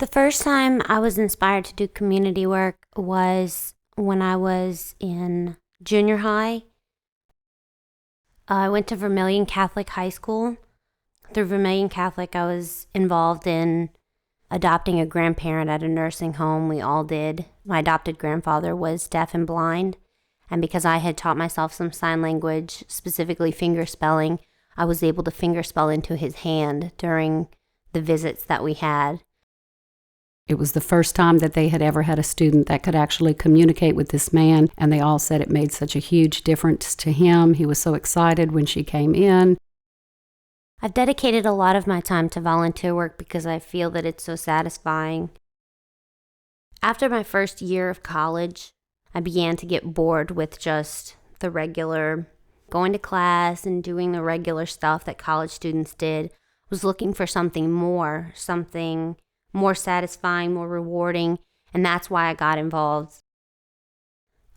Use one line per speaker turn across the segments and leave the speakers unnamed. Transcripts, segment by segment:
The first time I was inspired to do community work was when I was in junior high. I went to Vermilion Catholic High School. Through Vermilion Catholic, I was involved in adopting a grandparent at a nursing home. We all did. My adopted grandfather was deaf and blind, and because I had taught myself some sign language, specifically finger spelling, I was able to finger spell into his hand during the visits that we had.
It was the first time that they had ever had a student that could actually communicate with this man, and they all said it made such a huge difference to him. He was so excited when she came in.
I've dedicated a lot of my time to volunteer work because I feel that it's so satisfying. After my first year of college, I began to get bored with just the regular going to class and doing the regular stuff that college students did. I was looking for something more satisfying, more rewarding, and that's why I got involved.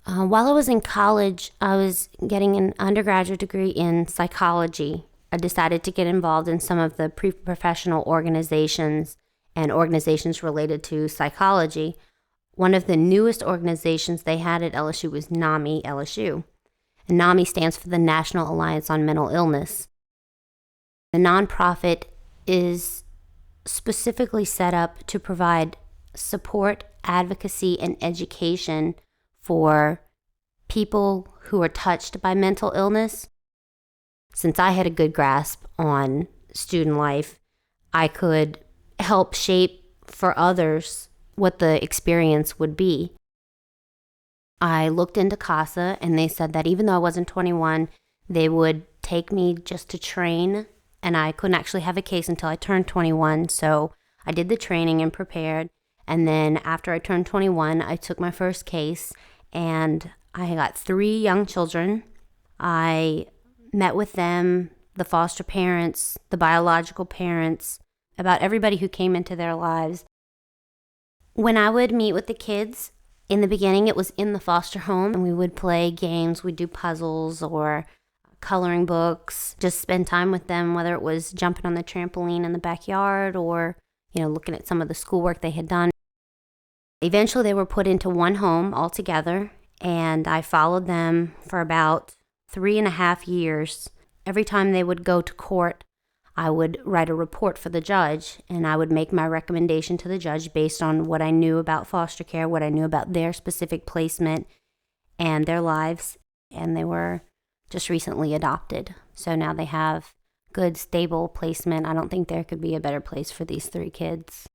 While I was in college, I was getting an undergraduate degree in psychology. I decided to get involved in some of the pre-professional organizations and organizations related to psychology. One of the newest organizations they had at LSU was NAMI LSU. And NAMI stands for the National Alliance on Mental Illness. The nonprofit is specifically set up to provide support, advocacy, and education for people who are touched by mental illness. Since I had a good grasp on student life, I could help shape for others what the experience would be. I looked into CASA, and they said that even though I wasn't 21, they would take me just to train, and I couldn't actually have a case until I turned 21, so I did the training and prepared, and then after I turned 21, I took my first case, and I got 3 young children. I met with them, the foster parents, the biological parents, about everybody who came into their lives. When I would meet with the kids, in the beginning it was in the foster home, and we would play games, we'd do puzzles or coloring books, just spend time with them, whether it was jumping on the trampoline in the backyard or, looking at some of the schoolwork they had done. Eventually they were put into one home altogether, and I followed them for about 3.5 years. Every time they would go to court, I would write a report for the judge, and I would make my recommendation to the judge based on what I knew about foster care, what I knew about their specific placement and their lives. And they were just recently adopted. So now they have good, stable placement. I don't think there could be a better place for these 3 kids.